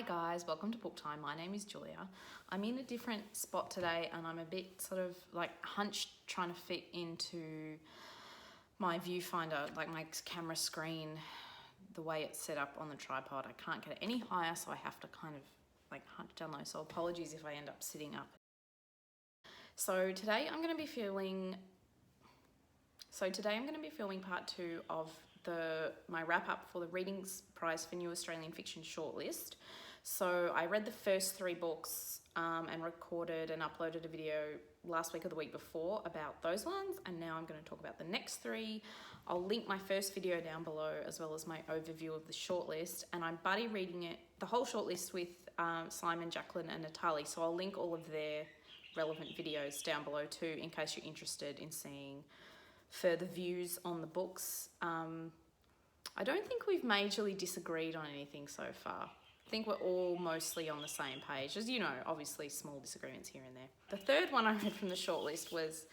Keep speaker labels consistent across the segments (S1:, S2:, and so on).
S1: Hi guys, welcome to Book Time. My name is Julia. I'm in a different spot today and I'm a bit sort of like hunched trying to fit into my viewfinder, like my camera screen, the way it's set up on the tripod. I can't get it any higher, so I have to kind of like hunch down low. So apologies if I end up sitting up. So today I'm going to be filming part 2 of my wrap up for the Readings Prize for New Australian Fiction shortlist. So I read the first 3 books and recorded and uploaded a video last week or the week before about those ones, and now I'm going to talk about the next 3. I'll link my first video down below as well as my overview of the shortlist, and I'm buddy reading the whole shortlist with Simon, Jaclyn and Natalie, so I'll link all of their relevant videos down below too in case you're interested in seeing further views on the books. I don't think we've majorly disagreed on anything so far. I think we're all mostly on the same page. As you know, obviously small disagreements here and there. The third one I read from the shortlist was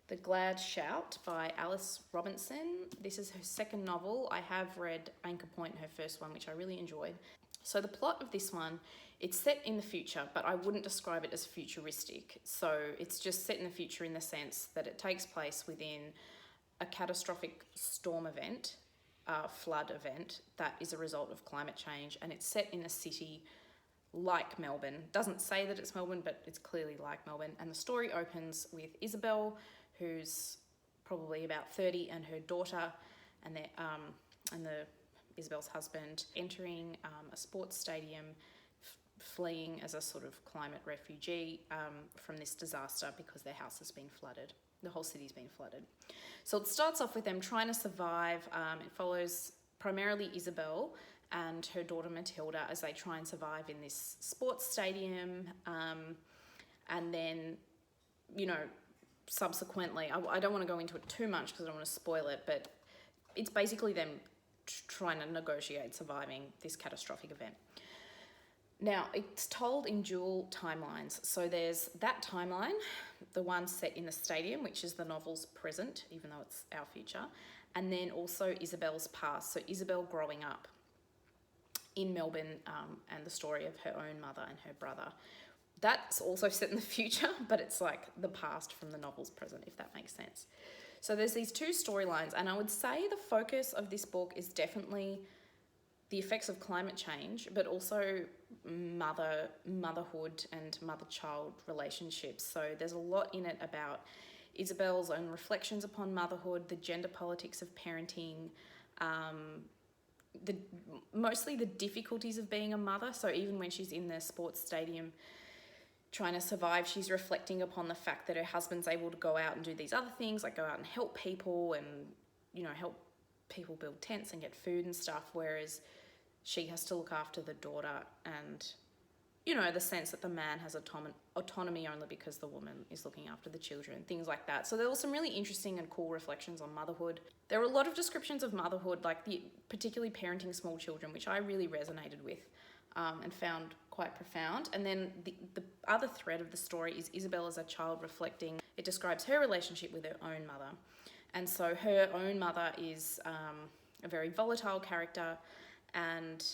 S1: The Glad Shout by Alice Robinson. This is her second novel. I have read Anchor Point, her first one, which I really enjoyed. So the plot of this one, it's set in the future, but I wouldn't describe it as futuristic. So it's just set in the future in the sense that it takes place within a catastrophic storm event, flood event, that is a result of climate change, and it's set in a city like Melbourne. Doesn't say that it's Melbourne, but it's clearly like Melbourne. And the story opens with Isabel, who's probably about 30, and her daughter, and Isabel's husband entering a sports stadium, fleeing as a sort of climate refugee from this disaster because their house has been flooded. The whole city's been flooded. So it starts off with them trying to survive. It follows primarily Isabel and her daughter Matilda as they try and survive in this sports stadium. And then, subsequently, I don't want to go into it too much because I don't want to spoil it, but it's basically them trying to negotiate surviving this catastrophic event. Now, it's told in dual timelines. So there's that timeline, the one set in the stadium, which is the novel's present, even though it's our future, and then also Isabel's past. So Isabel growing up in Melbourne and the story of her own mother and her brother. That's also set in the future, but it's like the past from the novel's present, if that makes sense. So there's these 2 storylines, and I would say the focus of this book is definitely the effects of climate change, but also motherhood and mother-child relationships. So there's a lot in it about Isabel's own reflections upon motherhood, the gender politics of parenting, mostly the difficulties of being a mother. So even when she's in the sports stadium trying to survive, she's reflecting upon the fact that her husband's able to go out and do these other things, like go out and help people and, help people build tents and get food and stuff, whereas she has to look after the daughter and, the sense that the man has autonomy only because the woman is looking after the children, things like that. So there were some really interesting and cool reflections on motherhood. There were a lot of descriptions of motherhood, like particularly parenting small children, which I really resonated with and found quite profound. And then the other thread of the story is Isabel as a child reflecting. It describes her relationship with her own mother. And so her own mother is a very volatile character and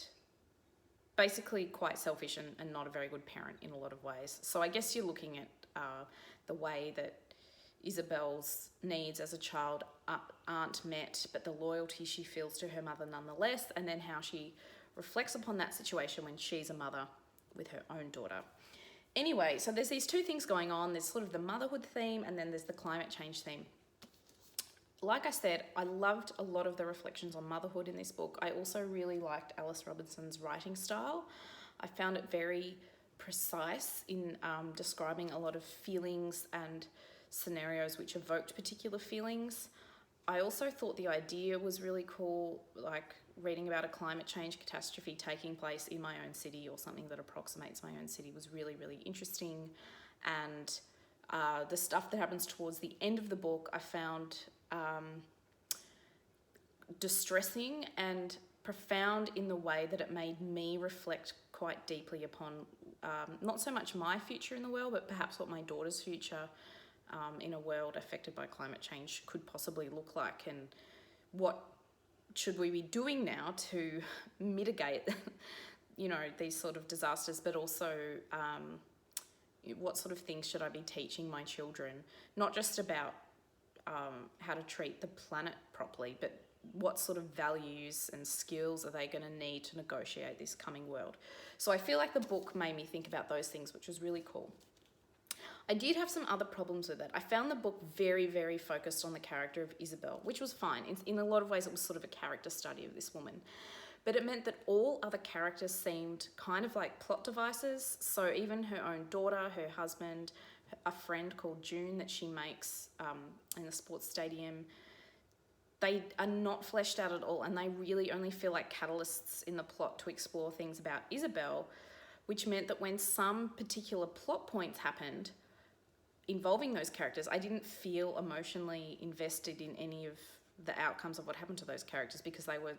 S1: basically quite selfish and not a very good parent in a lot of ways. So I guess you're looking at the way that Isabel's needs as a child aren't met, but the loyalty she feels to her mother nonetheless, and then how she reflects upon that situation when she's a mother with her own daughter. Anyway, so there's these 2 things going on. There's sort of the motherhood theme, and then there's the climate change theme. Like I said, I loved a lot of the reflections on motherhood in this book. I also really liked Alice Robinson's writing style. I found it very precise in describing a lot of feelings and scenarios which evoked particular feelings. I also thought the idea was really cool, like reading about a climate change catastrophe taking place in my own city or something that approximates my own city was really, really interesting. And the stuff that happens towards the end of the book I found distressing and profound in the way that it made me reflect quite deeply upon not so much my future in the world, but perhaps what my daughter's future in a world affected by climate change could possibly look like, and what should we be doing now to mitigate these sort of disasters, but also what sort of things should I be teaching my children? Not just about how to treat the planet properly, but what sort of values and skills are they going to need to negotiate this coming world? So I feel like the book made me think about those things, which was really cool. I did have some other problems with it. I found the book very, very focused on the character of Isabel, which was fine. In a lot of ways, it was sort of a character study of this woman. But it meant that all other characters seemed kind of like plot devices. So even her own daughter, her husband, a friend called June that she makes in the sports stadium, they are not fleshed out at all, and they really only feel like catalysts in the plot to explore things about Isabel, which meant that when some particular plot points happened involving those characters, I didn't feel emotionally invested in any of the outcomes of what happened to those characters because they were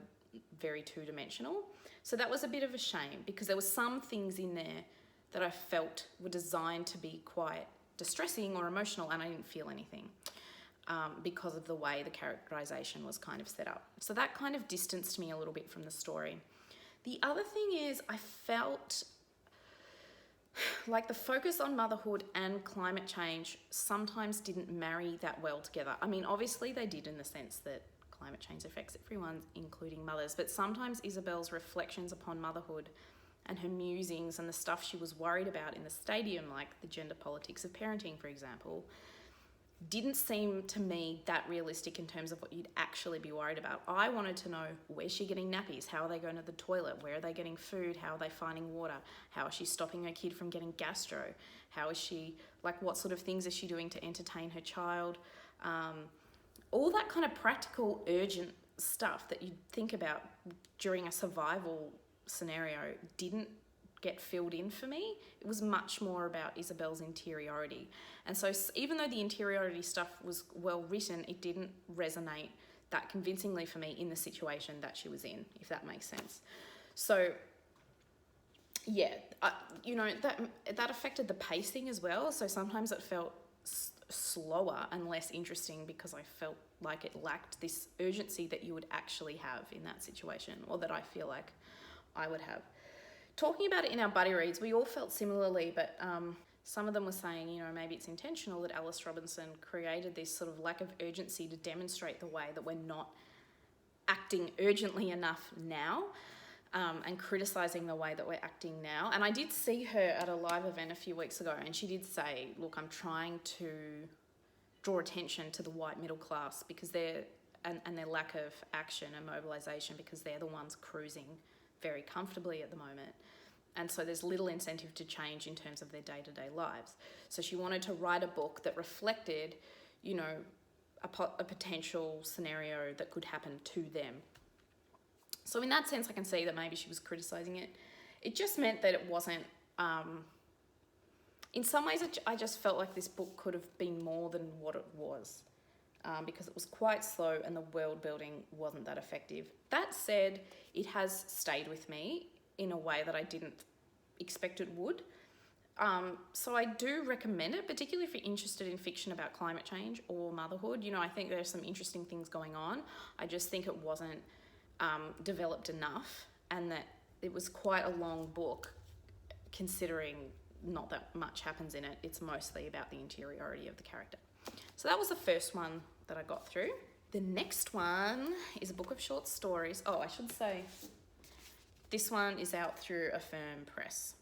S1: very two-dimensional. So that was a bit of a shame because there were some things in there that I felt were designed to be quite distressing or emotional, and I didn't feel anything. Because of the way the characterization was kind of set up. So that kind of distanced me a little bit from the story. The other thing is I felt like the focus on motherhood and climate change sometimes didn't marry that well together. I mean, obviously they did in the sense that climate change affects everyone, including mothers, but sometimes Isabel's reflections upon motherhood and her musings and the stuff she was worried about in the stadium, like the gender politics of parenting, for example, didn't seem to me that realistic in terms of what you'd actually be worried about. I wanted to know, where's she getting nappies? How are they going to the toilet? Where are they getting food? How are they finding water? How is she stopping her kid from getting gastro? How is she, what sort of things is she doing to entertain her child? All that kind of practical, urgent stuff that you'd think about during a survival scenario didn't get filled in for me. It was much more about Isabel's interiority. And so even though the interiority stuff was well written, it didn't resonate that convincingly for me in the situation that she was in, if that makes sense. So yeah, that affected the pacing as well. So sometimes it felt slower and less interesting because I felt like it lacked this urgency that you would actually have in that situation, or that I feel like I would have. Talking about it in our buddy reads, we all felt similarly, but some of them were saying, maybe it's intentional that Alice Robinson created this sort of lack of urgency to demonstrate the way that we're not acting urgently enough now, and criticising the way that we're acting now. And I did see her at a live event a few weeks ago, and she did say, look, I'm trying to draw attention to the white middle class because and their lack of action and mobilisation, because they're the ones cruising very comfortably at the moment. And so there's little incentive to change in terms of their day-to-day lives. So she wanted to write a book that reflected, a potential scenario that could happen to them. So in that sense, I can see that maybe she was criticising it. It just meant that it wasn't... in some ways, I just felt like this book could have been more than what it was. Because it was quite slow and the world building wasn't that effective. That said, it has stayed with me in a way that I didn't expect it would. So I do recommend it, particularly if you're interested in fiction about climate change or motherhood. I think there's some interesting things going on. I just think it wasn't developed enough, and that it was quite a long book considering not that much happens in it. It's mostly about the interiority of the character. So that was the first one that I got through. The next one is a book of short stories. Oh, I should say this one is out through Affirm Press.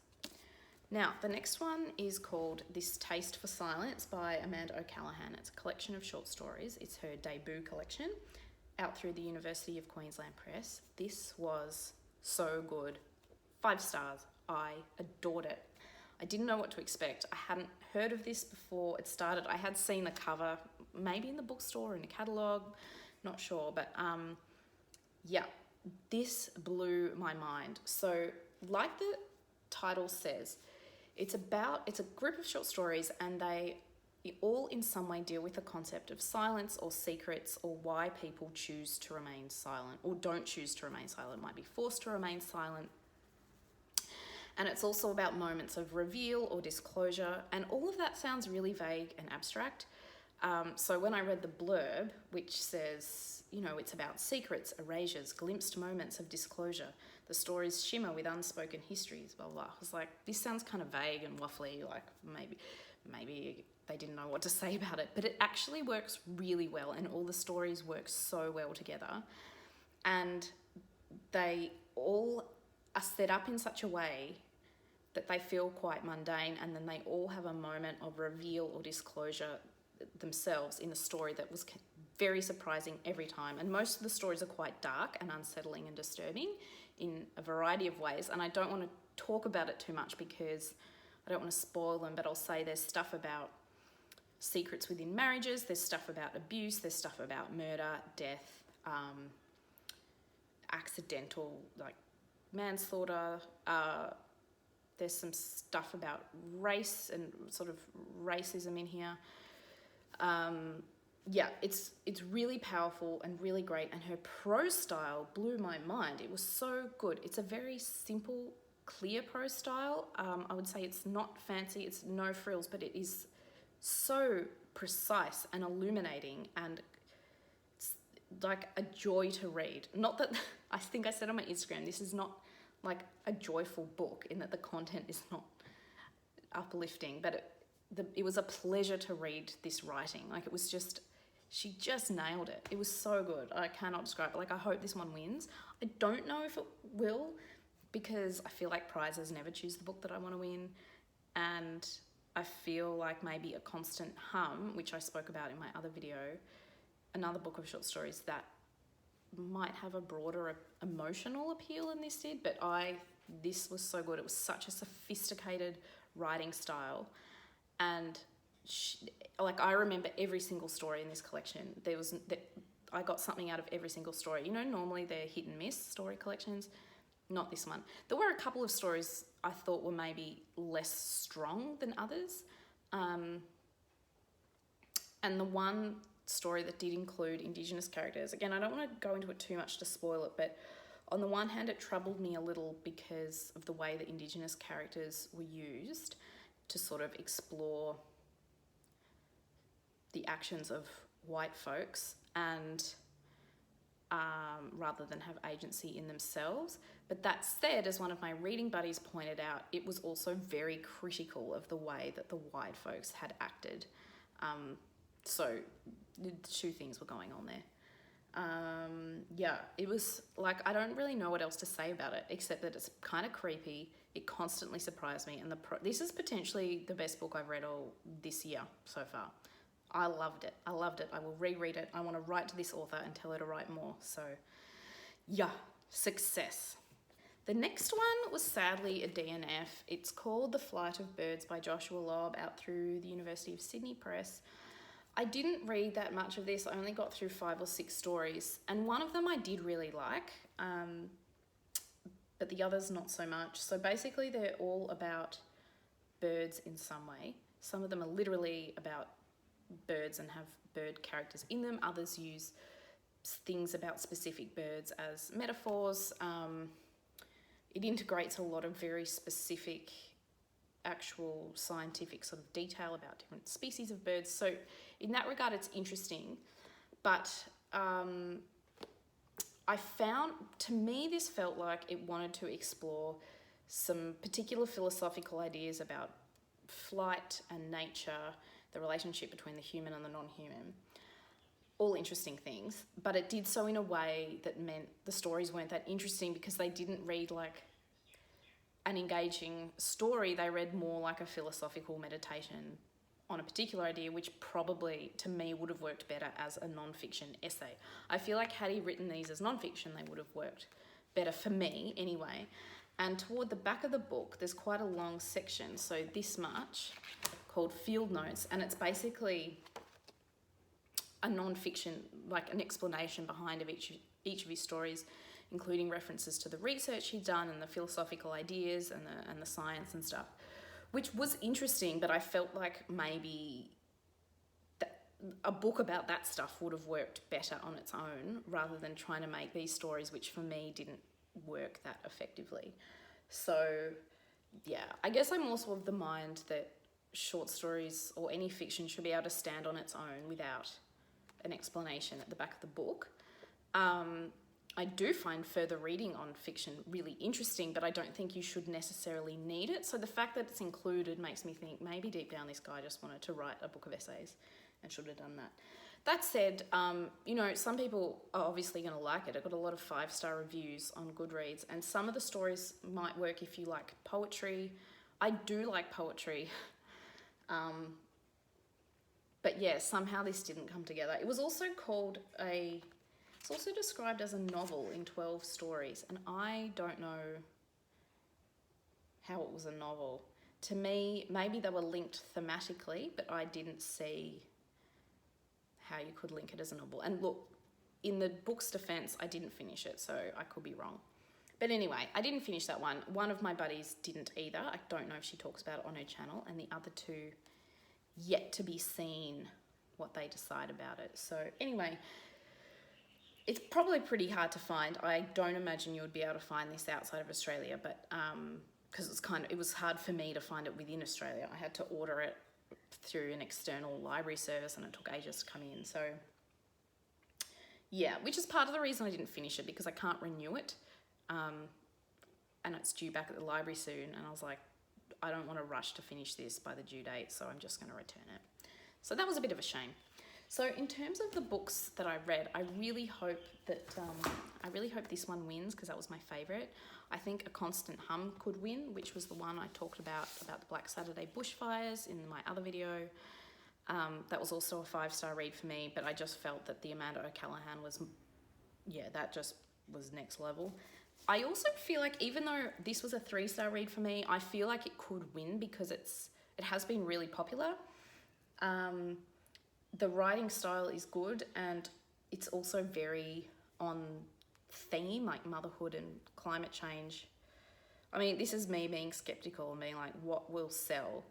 S1: Now, the next one is called This Taste for Silence by Amanda O'Callaghan. It's a collection of short stories. It's her debut collection, out through the University of Queensland Press. This was so good. 5 stars. I adored it. I didn't know what to expect. I hadn't heard of this before it started. I had seen the cover, maybe in the bookstore, in a catalogue, not sure. But this blew my mind. So like the title says, it's a group of short stories, and they all in some way deal with the concept of silence or secrets, or why people choose to remain silent or don't choose to remain silent, might be forced to remain silent. And it's also about moments of reveal or disclosure, and all of that sounds really vague and abstract. So when I read the blurb, which says, it's about secrets, erasures, glimpsed moments of disclosure, The stories shimmer with unspoken histories, blah, blah. I was like, this sounds kind of vague and waffly, like maybe they didn't know what to say about it. But it actually works really well, and all the stories work so well together. And they all are set up in such a way that they feel quite mundane, and then they all have a moment of reveal or disclosure themselves in the story that was very surprising every time. And most of the stories are quite dark and unsettling and disturbing in a variety of ways. And I don't want to talk about it too much because I don't want to spoil them, but I'll say there's stuff about secrets within marriages, there's stuff about abuse, there's stuff about murder, death, accidental, like manslaughter. There's some stuff about race and sort of racism in here. Yeah, it's really powerful and really great, and her prose style blew my mind. It was so good. It's a very simple, clear prose style. I would say it's not fancy, it's no frills, but it is so precise and illuminating, and it's like a joy to read. Not that, I think I said on my Instagram, this is not like a joyful book in that the content is not uplifting, but it was a pleasure to read this writing. Like, it was just, she just nailed it. It was so good. I cannot describe it. Like, I hope this one wins. I don't know if it will, because I feel like prizes never choose the book that I want to win. And I feel like maybe A Constant Hum, which I spoke about in my other video, another book of short stories that might have a broader emotional appeal than this did, but this was so good. It was such a sophisticated writing style, and I remember every single story in this collection. I got something out of every single story. You know, normally they're hit and miss story collections, not this one. There were a couple of stories I thought were maybe less strong than others, and the one story that did include Indigenous characters. Again, I don't want to go into it too much to spoil it, but on the one hand, it troubled me a little because of the way that Indigenous characters were used to sort of explore the actions of white folks and rather than have agency in themselves. But that said, as one of my reading buddies pointed out, it was also very critical of the way that the white folks had acted. So the two things were going on there. Yeah, it was like, I don't really know what else to say about it, except that it's kind of creepy. It constantly surprised me. And this is potentially the best book I've read all this year so far. I loved it. I will reread it. I want to write to this author and tell her to write more. So yeah, success. The next one was sadly a DNF. It's called The Flight of Birds by Joshua Lobb, out through the University of Sydney Press. I didn't read that much of this. I only got through 5 or 6 stories, and one of them I did really like, but the others not so much. So basically they're all about birds in some way. Some of them are literally about birds and have bird characters in them. Others use things about specific birds as metaphors. It integrates a lot of very specific actual scientific sort of detail about different species of birds. So in that regard, it's interesting. But I found, to me, this felt like it wanted to explore some particular philosophical ideas about flight and nature, the relationship between the human and the non-human. All interesting things, but it did so in a way that meant the stories weren't that interesting because they didn't read like an engaging story. They read more like a philosophical meditation on a particular idea, which probably to me would have worked better as a non-fiction essay. I feel like had he written these as non-fiction, they would have worked better for me anyway. And toward the back of the book, there's quite a long section, so this much, called Field Notes, and it's basically a non-fiction, like an explanation behind of each of his stories, including references to the research he'd done and the philosophical ideas and the science and stuff, which was interesting, but I felt like maybe a book about that stuff would have worked better on its own rather than trying to make these stories, which for me didn't work that effectively. So yeah, I guess I'm also of the mind that short stories or any fiction should be able to stand on its own without an explanation at the back of the book. I do find further reading on fiction really interesting, but I don't think you should necessarily need it. So the fact that it's included makes me think maybe deep down this guy just wanted to write a book of essays and should have done that. That said, you know, some people are obviously going to like it. It got a lot of 5-star reviews on Goodreads, and some of the stories might work if you like poetry. I do like poetry. But yeah, somehow this didn't come together. It was also it's also described as a novel in 12 stories, and I don't know how it was a novel. To me, maybe they were linked thematically, but I didn't see how you could link it as a novel. And look, in the book's defense, I didn't finish it, so I could be wrong. But anyway, I didn't finish that one. One of my buddies didn't either. I don't know if she talks about it on her channel, and the other two, yet to be seen what they decide about it. So anyway, it's probably pretty hard to find. I don't imagine you would be able to find this outside of Australia, but because it was hard for me to find it within Australia. I had to order it through an external library service, and it took ages to come in. So yeah, which is part of the reason I didn't finish it, because I can't renew it, and it's due back at the library soon, and I was like, I don't want to rush to finish this by the due date, so I'm just going to return it. So that was a bit of a shame. So in terms of the books that I read, I really hope this one wins, because that was my favourite. I think A Constant Hum could win, which was the one I talked about the Black Saturday bushfires in my other video. That was also a 5-star read for me, but I just felt that the Amanda O'Callaghan that just was next level. I also feel like, even though this was a 3-star read for me, I feel like it could win because it has been really popular. The writing style is good, and it's also very on theme, like motherhood and climate change. I mean, this is me being skeptical and being like, what will sell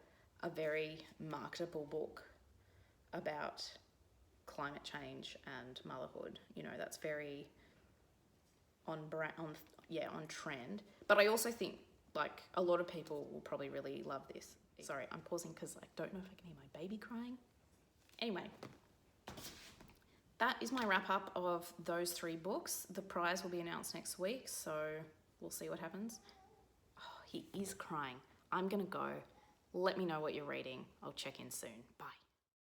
S1: a very marketable book about climate change and motherhood? You know, that's very on trend. But I also think like a lot of people will probably really love this. Sorry, I'm pausing because I don't know if I can hear my baby crying. Anyway, that is my wrap up of those 3 books. The prize will be announced next week, so we'll see what happens. Oh, he is crying. I'm gonna go. Let me know what you're reading. I'll check in soon. Bye.